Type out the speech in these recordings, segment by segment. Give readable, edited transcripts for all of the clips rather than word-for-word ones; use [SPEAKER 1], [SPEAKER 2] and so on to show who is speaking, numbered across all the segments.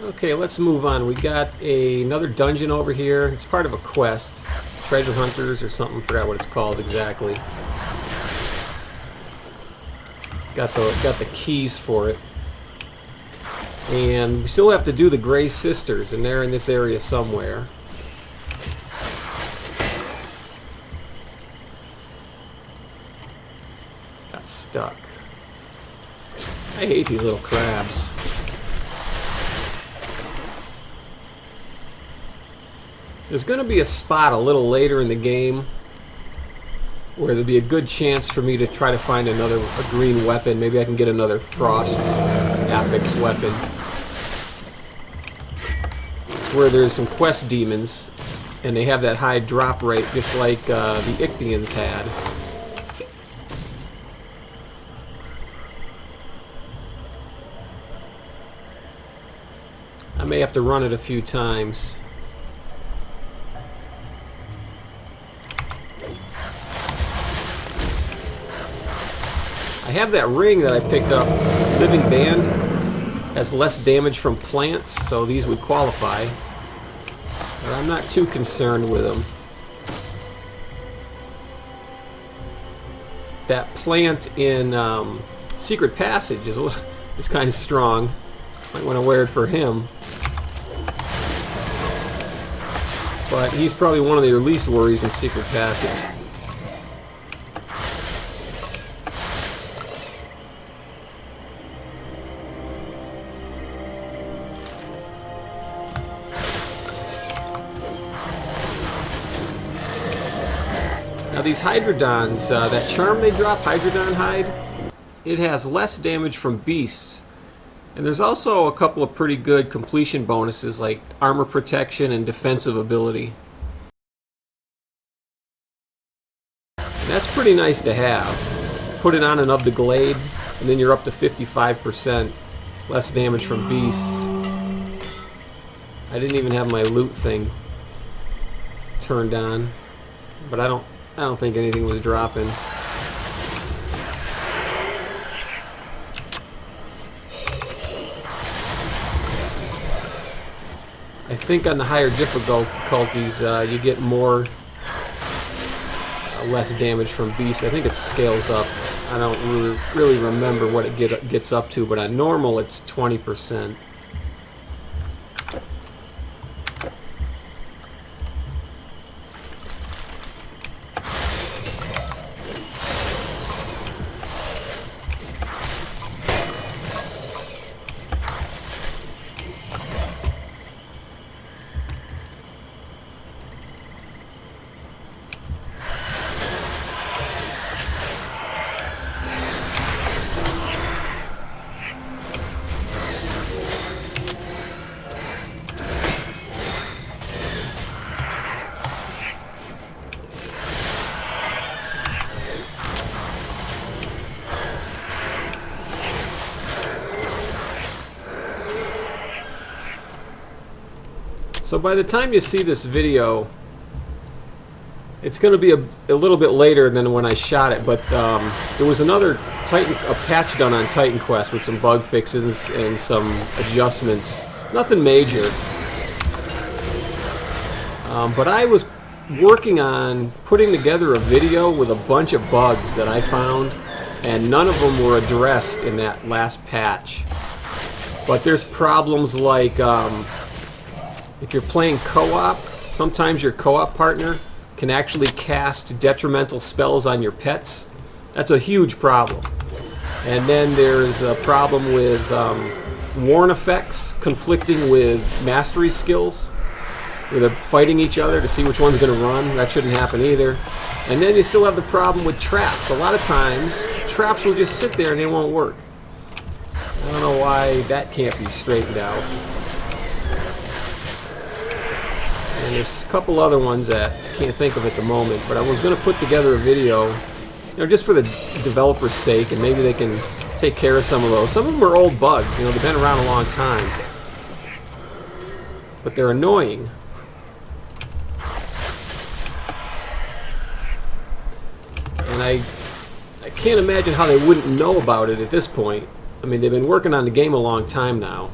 [SPEAKER 1] Okay, let's move on. We got another dungeon over here. It's part of a quest. Treasure Hunters or something. Forgot what it's called exactly. Got the keys for it. And we still have to do the Grey Sisters, and they're in this area somewhere. Got stuck. I hate these little crabs. There's going to be a spot a little later in the game where there'll be a good chance for me to try to find a green weapon. Maybe I can get another Frost Apex weapon. It's where there's some quest demons, and they have that high drop rate just like the Ichthyans had. I may have to run it a few times. I have that ring that I picked up. Living Band has less damage from plants, so these would qualify. But I'm not too concerned with them. That plant in Secret Passage is kind of strong. Might want to wear it for him. But he's probably one of your least worries in Secret Passage. Now these Hydrodons, that charm they drop, Hydrodon Hide, it has less damage from beasts. And there's also a couple of pretty good completion bonuses like armor protection and defensive ability. And that's pretty nice to have. Put it on and of the glade, and then you're up to 55% less damage from beasts. I didn't even have my loot thing turned on, but I don't think anything was dropping. I think on the higher difficulties you get more less damage from beasts. I think it scales up. I don't really remember what it gets up to, but on normal it's 20%. So by the time you see this video, it's going to be a little bit later than when I shot it, but there was a patch done on Titan Quest with some bug fixes and some adjustments. Nothing major. But I was working on putting together a video with a bunch of bugs that I found, and none of them were addressed in that last patch. But there's problems like if you're playing co-op, sometimes your co-op partner can actually cast detrimental spells on your pets. That's a huge problem. And then there's a problem with warn effects conflicting with mastery skills, where they're fighting each other to see which one's going to run. That shouldn't happen either. And then you still have the problem with traps. A lot of times, traps will just sit there and they won't work. I don't know why that can't be straightened out. And there's a couple other ones that I can't think of at the moment, but I was going to put together a video, just for the developer's sake, and maybe they can take care of some of those. Some of them are old bugs, they've been around a long time, but they're annoying. And I can't imagine how they wouldn't know about it at this point. I mean, they've been working on the game a long time now.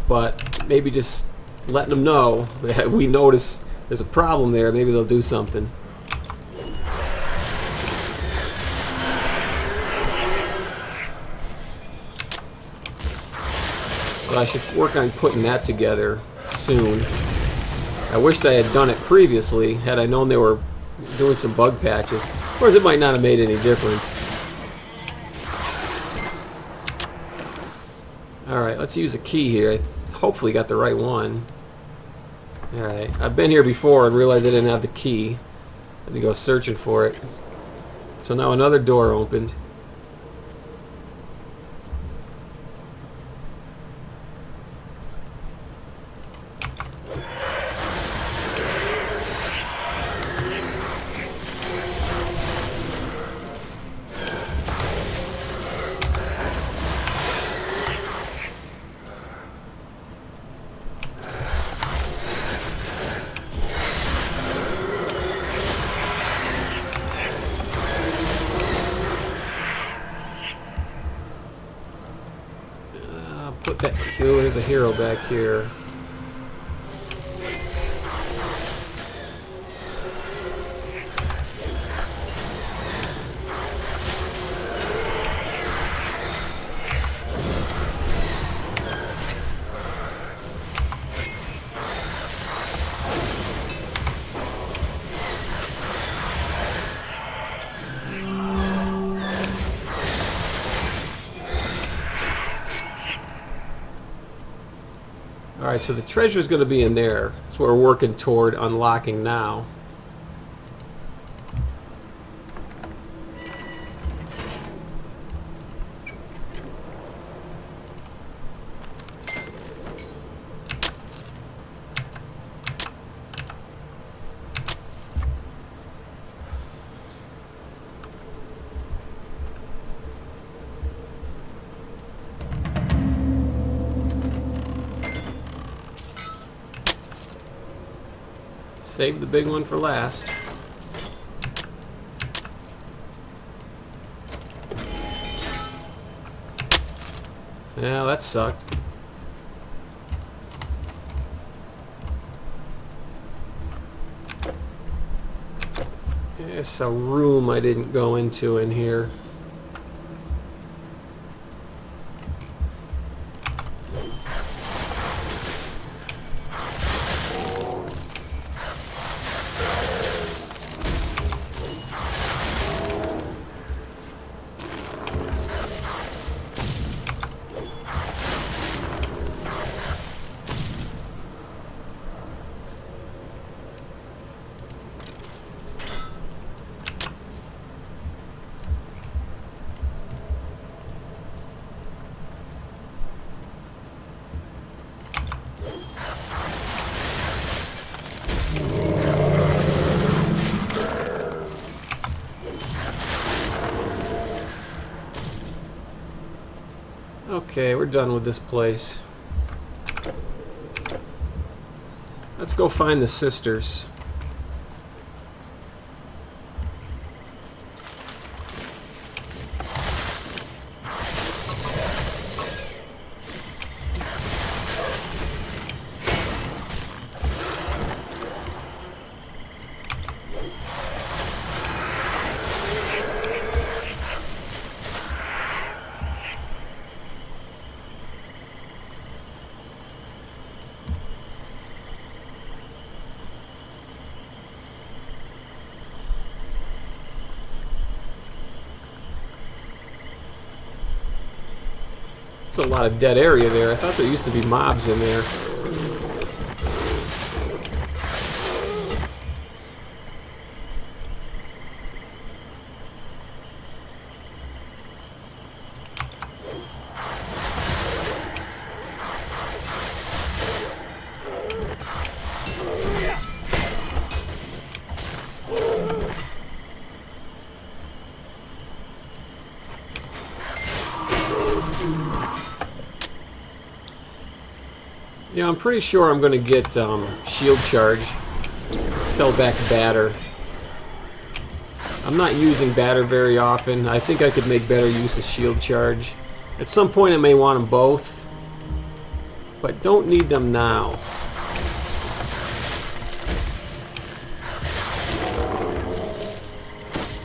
[SPEAKER 1] but maybe just letting them know that we notice there's a problem there. Maybe they'll do something. So I should work on putting that together soon. I wished I had done it previously, had I known they were doing some bug patches. Of course, it might not have made any difference. Alright, let's use a key here. I hopefully got the right one. Alright, I've been here before and realized I didn't have the key. I had to go searching for it. So now another door opened. Put that. Oh, there's a hero back here. Alright, so the treasure is going to be in there. That's what we're working toward unlocking now. Save the big one for last. Yeah, that sucked. There's a room I didn't go into in here. Okay, we're done with this place. Let's go find the sisters. There's a lot of dead area there. I thought there used to be mobs in there. Yeah, I'm pretty sure I'm going to get shield charge, sell back batter. I'm not using batter very often. I think I could make better use of shield charge. At some point I may want them both. but don't need them now.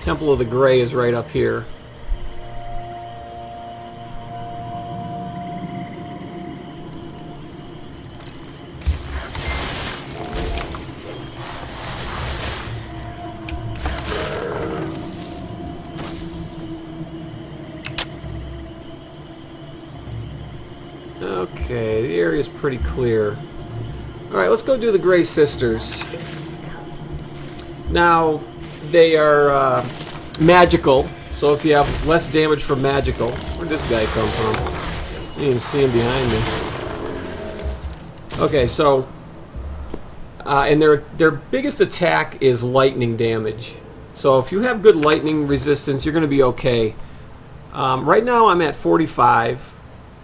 [SPEAKER 1] Temple of the Gray is right up here. Okay, the area is pretty clear. Alright, let's go do the Grey Sisters. Now, they are magical, so if you have less damage from magical... Where'd this guy come from? You didn't see him behind me. Okay, so... and their biggest attack is lightning damage. So if you have good lightning resistance, you're going to be okay. Right now I'm at 45,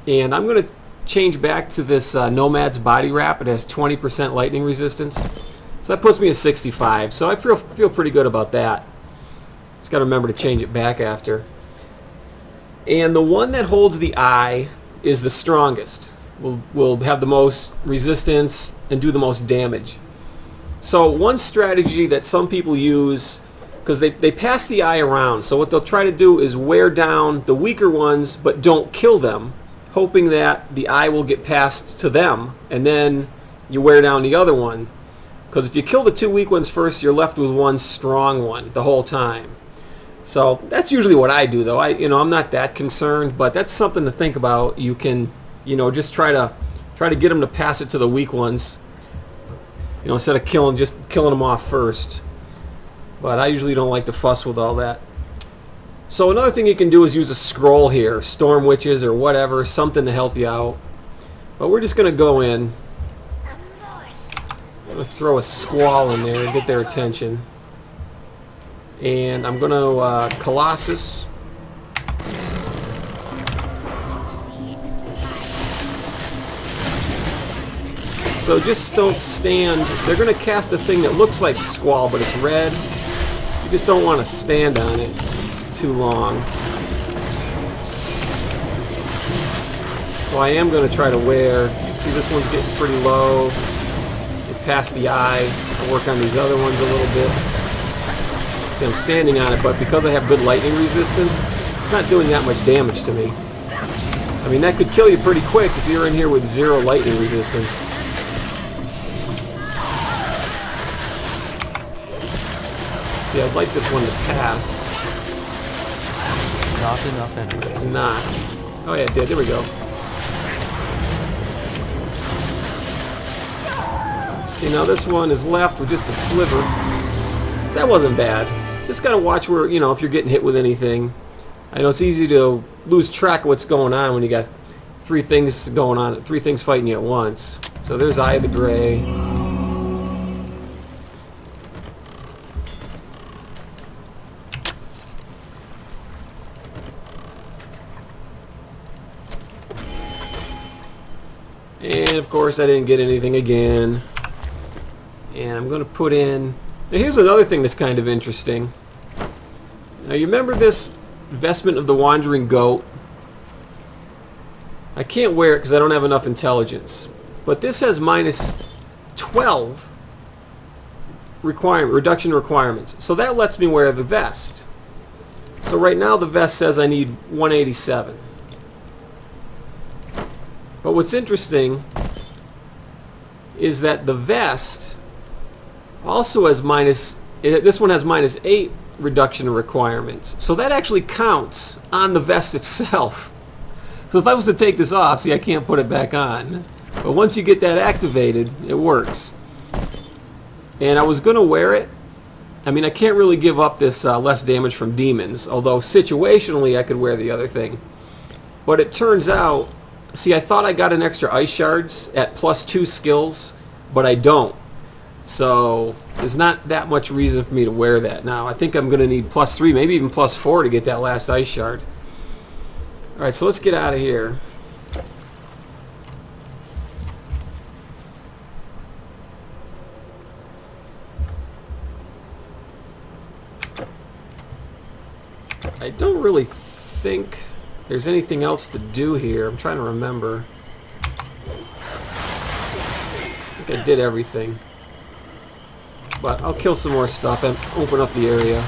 [SPEAKER 1] and I'm going to change back to this Nomad's Body Wrap. It has 20% lightning resistance. So that puts me at 65. So I feel pretty good about that. Just got to remember to change it back after. And the one that holds the eye is the strongest. Will have the most resistance and do the most damage. So one strategy that some people use, because they pass the eye around, so what they'll try to do is wear down the weaker ones but don't kill them, hoping that the eye will get passed to them, and then you wear down the other one. Because if you kill the two weak ones first, you're left with one strong one the whole time. So that's usually what I do, though. I'm not that concerned, but that's something to think about. You can, just try to get them to pass it to the weak ones. Instead of killing them off first. But I usually don't like to fuss with all that. So another thing you can do is use a scroll here, Storm Witches or whatever, something to help you out. But we're just going to go in. I'm going to throw a Squall in there and get their attention. And I'm going to Colossus. So just don't stand. They're going to cast a thing that looks like Squall, but it's red. You just don't want to stand on it too long. So I am going to try to wear. See, this one's getting pretty low. Get past the eye. I'll work on these other ones a little bit. See, I'm standing on it, but because I have good lightning resistance, it's not doing that much damage to me. I mean, that could kill you pretty quick if you're in here with 0 lightning resistance. See, I'd like this one to pass.
[SPEAKER 2] Not enough energy.
[SPEAKER 1] It's not. Oh yeah, it did. There we go. See, now this one is left with just a sliver. That wasn't bad. Just gotta watch where, if you're getting hit with anything. I know it's easy to lose track of what's going on when you got 3 things going on, 3 things fighting you at once. So there's Eye of the Gray. And of course I didn't get anything again. And I'm going to put in... Now here's another thing that's kind of interesting. Now you remember this Vestment of the Wandering Goat? I can't wear it because I don't have enough intelligence. But this has minus 12 reduction requirements. So that lets me wear the vest. So right now the vest says I need 187. But what's interesting is that the vest also has this one has minus 8 reduction requirements. So that actually counts on the vest itself. So if I was to take this off, see, I can't put it back on. But once you get that activated, it works. And I was going to wear it. I mean, I can't really give up this less damage from demons, although situationally I could wear the other thing. But it turns out, see, I thought I got an extra ice shards at +2 skills, but I don't. So there's not that much reason for me to wear that now. I think I'm going to need +3, maybe even +4 to get that last ice shard. Alright, so let's get out of here. I don't really think there's anything else to do here. I'm trying to remember. think I did everything. But I'll kill some more stuff and open up the area.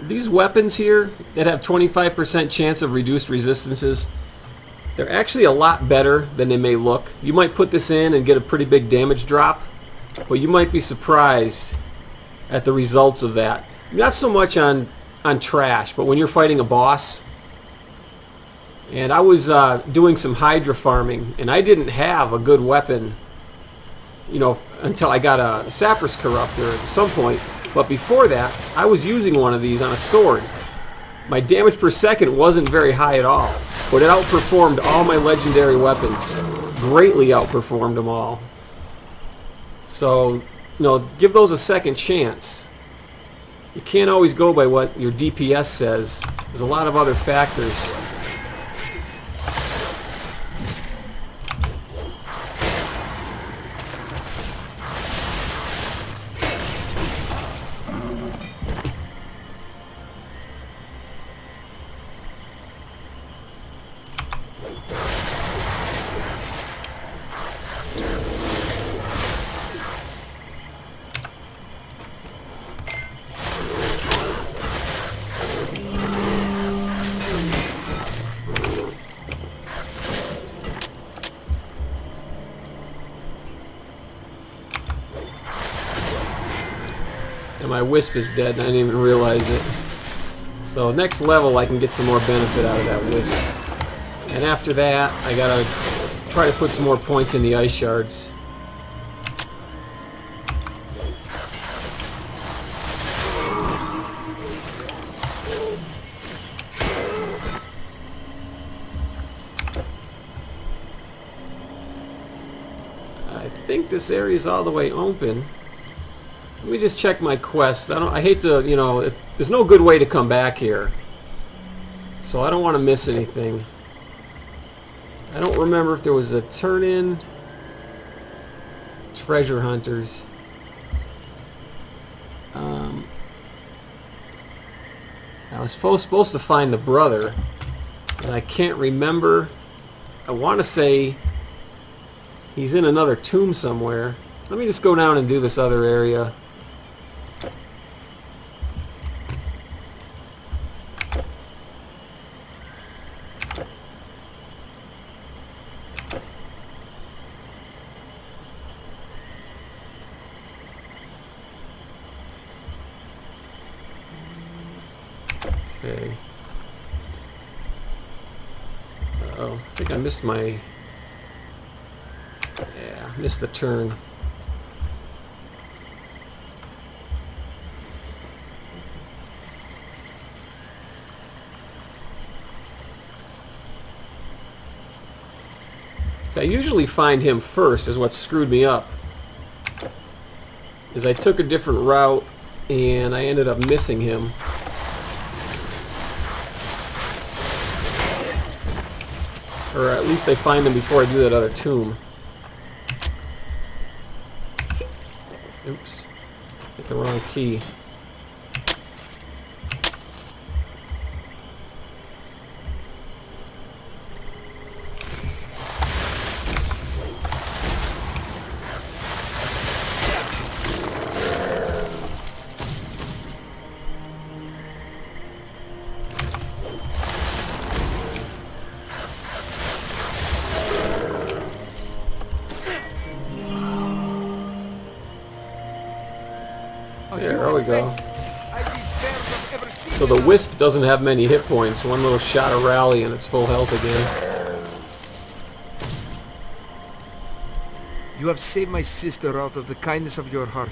[SPEAKER 1] These weapons here that have 25% chance of reduced resistances, they're actually a lot better than they may look. You might put this in and get a pretty big damage drop, but you might be surprised at the results of that. Not so much on trash, but when you're fighting a boss. And I was doing some Hydra farming, and I didn't have a good weapon, you know, until I got a Sapphir's Corruptor at some point. But before that, I was using one of these on a sword. My damage per second wasn't very high at all, but it outperformed all my legendary weapons. Greatly outperformed them all. So, you know, give those a second chance. You can't always go by what your DPS says. There's a lot of other factors. And my Wisp is dead and I didn't even realize it. So next level I can get some more benefit out of that Wisp. And after that I gotta try to put some more points in the Ice Shards. I think this area is all the way open. Let me just check my quest. I hate to, you know, there's no good way to come back here. So I don't want to miss anything. I don't remember if there was a turn-in. Treasure hunters. I was supposed to find the brother, and I can't remember. I want to say he's in another tomb somewhere. Let me just go down and do this other area. Okay. Uh-oh, I think I missed my... Yeah, missed the turn. So I usually find him first is what screwed me up. Is I took a different route and I ended up missing him. Or at least I find him before I do that other tomb. Oops. Hit the wrong key. There we go. So the Wisp doesn't have many hit points. One little shot of rally and it's full health again.
[SPEAKER 2] You have saved my sister out of the kindness of your heart.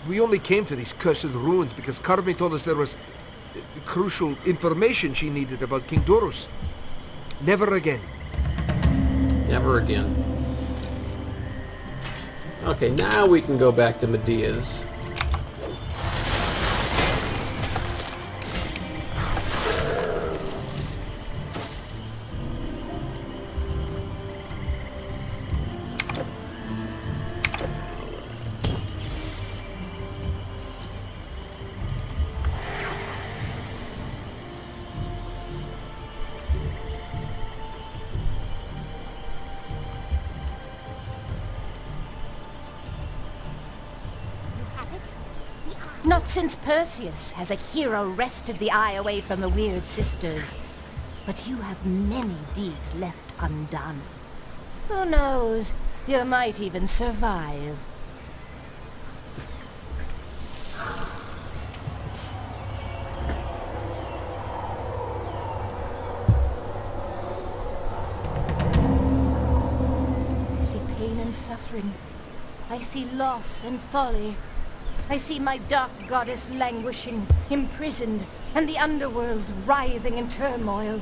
[SPEAKER 2] We only came to these cursed ruins because Carmi told us there was crucial information she needed about King Dorus. Never again.
[SPEAKER 1] Never again. Okay, now we can go back to Medea's.
[SPEAKER 3] Not since Perseus has a hero wrested the eye away from the weird sisters. But you have many deeds left undone. Who knows? You might even survive. I see pain and suffering. I see loss and folly. I see my dark goddess languishing, imprisoned, and the underworld writhing in turmoil.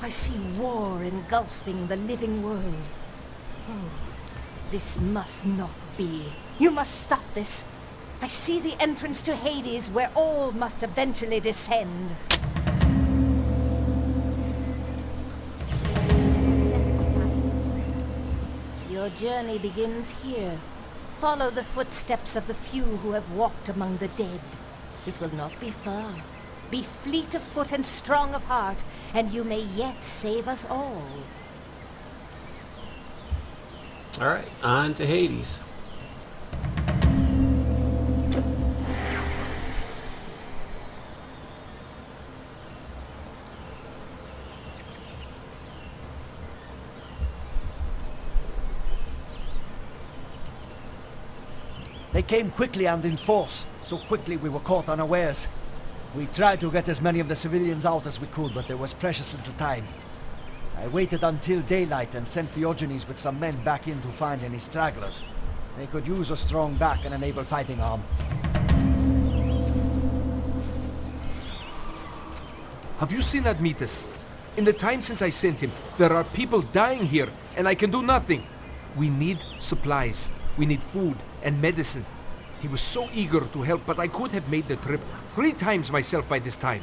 [SPEAKER 3] I see war engulfing the living world. Oh, this must not be. You must stop this. I see the entrance to Hades where all must eventually descend. Your journey begins here. Follow the footsteps of the few who have walked among the dead. It will not be far. Be fleet of foot and strong of heart, and you may yet save us all.
[SPEAKER 1] Alright, on to Hades.
[SPEAKER 4] They came quickly and in force, so quickly we were caught unawares. We tried to get as many of the civilians out as we could, but there was precious little time. I waited until daylight and sent Diogenes with some men back in to find any stragglers. They could use a strong back and an able fighting arm.
[SPEAKER 2] Have you seen Admetus? In the time since I sent him, there are people dying here, and I can do nothing. We need supplies. We need food and medicine. He was so eager to help, but I could have made the trip 3 times myself by this time.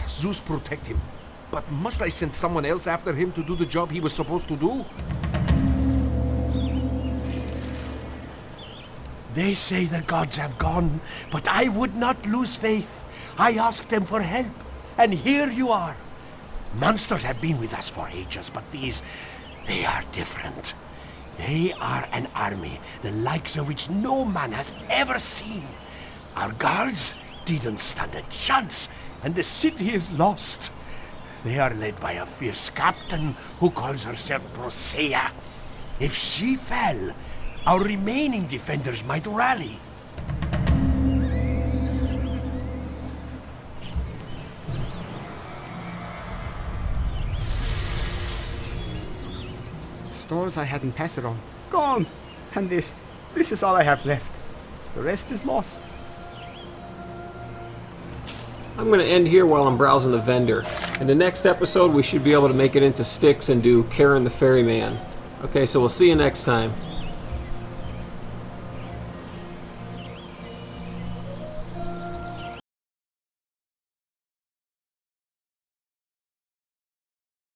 [SPEAKER 2] Zeus protect him. But must I send someone else after him to do the job he was supposed to do?
[SPEAKER 5] They say the gods have gone, but I would not lose faith. I asked them for help, and here you are. Monsters have been with us for ages, but these, they are different. They are an army, the likes of which no man has ever seen. Our guards didn't stand a chance, and the city is lost. They are led by a fierce captain who calls herself Procea. If she fell, our remaining defenders might rally.
[SPEAKER 6] Stores I hadn't passed on. Gone! And this is all I have left. The rest is lost.
[SPEAKER 1] I'm going to end here while I'm browsing the vendor. In the next episode, we should be able to make it into Styx and do Karen the Ferryman. Okay, so we'll see you next time.